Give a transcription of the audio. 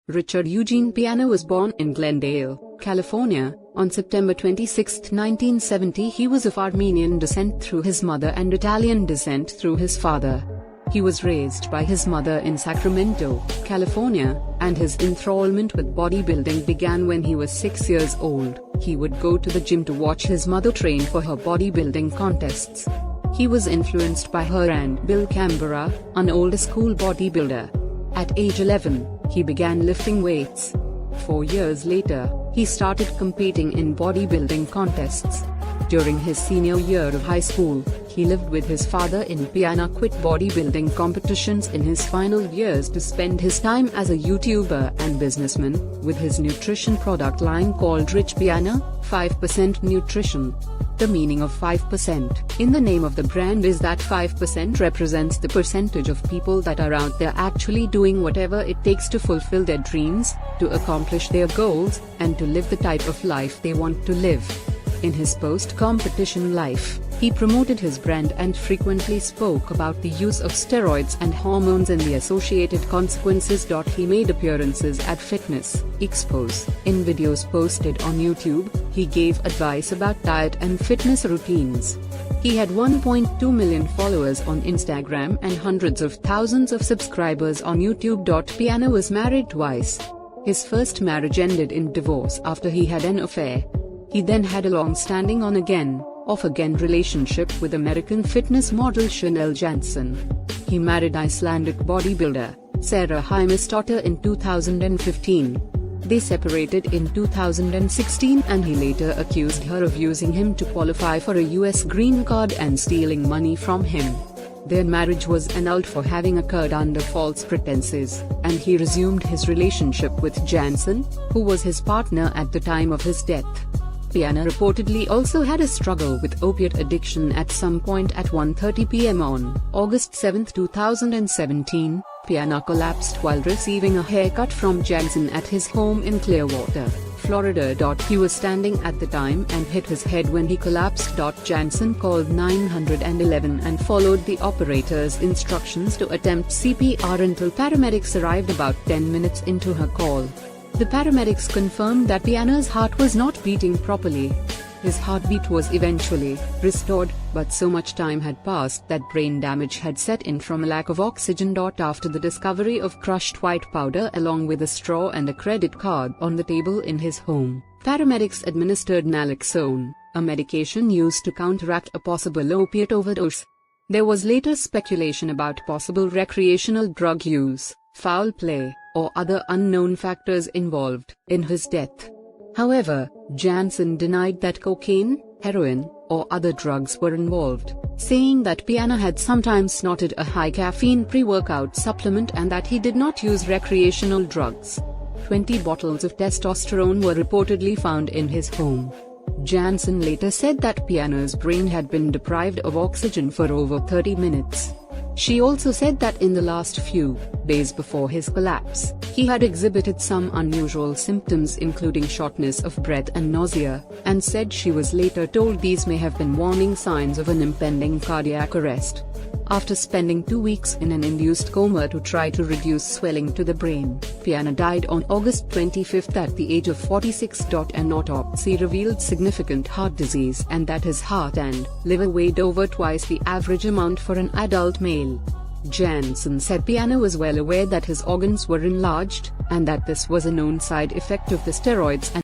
Richard Eugene Piana was born in Glendale, California, on September 26, 1970. He was of Armenian descent through his mother and Italian descent through his father. He was raised by his mother in Sacramento, California, and his enthrallment with bodybuilding began when he was 6 years old. He would go to the gym to watch his mother train for her bodybuilding contests. He was influenced by her and Bill Cambra, an old school bodybuilder. At age 11, he began lifting weights. 4 years later, he started competing in bodybuilding contests. During his senior year of high school, he lived with his father in Piana quit bodybuilding competitions in his final years to spend his time as a YouTuber and businessman, with his nutrition product line called Rich Piana, 5% nutrition. The meaning of 5% in the name of the brand is that 5% represents the percentage of people that are out there actually doing whatever it takes to fulfill their dreams, to accomplish their goals, and to live the type of life they want to live. In his post-competition life, he promoted his brand and frequently spoke about the use of steroids and hormones and the associated consequences. He made appearances at fitness expos. In videos posted on YouTube, he gave advice about diet and fitness routines. He had 1.2 million followers on Instagram and hundreds of thousands of subscribers on YouTube. Piana was married twice. His first marriage ended in divorce after he had an affair. He then had a long-standing on-again, off-again relationship with American fitness model Chanel Jansen. He married Icelandic bodybuilder Sarah Heimisdottir in 2015. They separated in 2016 and he later accused her of using him to qualify for a US green card and stealing money from him. Their marriage was annulled for having occurred under false pretenses, and he resumed his relationship with Jansen, who was his partner at the time of his death. Piana reportedly also had a struggle with opiate addiction at some point. At 1:30 p.m. on August 7, 2017, Piana collapsed while receiving a haircut from Jansen at his home in Clearwater, Florida. He was standing at the time and hit his head when he collapsed. Jansen called 911 and followed the operator's instructions to attempt CPR until paramedics arrived about 10 minutes into her call. The paramedics confirmed that Piana's heart was not beating properly. His heartbeat was eventually restored, but so much time had passed that brain damage had set in from a lack of oxygen. After the discovery of crushed white powder along with a straw and a credit card on the table in his home, paramedics administered naloxone, a medication used to counteract a possible opiate overdose. There was later speculation about possible recreational drug use, foul play, or other unknown factors involved in his death. However, Jansen denied that cocaine, heroin, or other drugs were involved, saying that Piana had sometimes snorted a high-caffeine pre-workout supplement and that he did not use recreational drugs. 20 bottles of testosterone were reportedly found in his home. Jansen later said that Piana's brain had been deprived of oxygen for over 30 minutes. She also said that in the last few days before his collapse, he had exhibited some unusual symptoms including shortness of breath and nausea, and said she was later told these may have been warning signs of an impending cardiac arrest. After spending 2 weeks in an induced coma to try to reduce swelling to the brain, Piana died on August 25 at the age of 46. An autopsy revealed significant heart disease and that his heart and liver weighed over twice the average amount for an adult male. Jansen said Piana was well aware that his organs were enlarged, and that this was a known side effect of the steroids and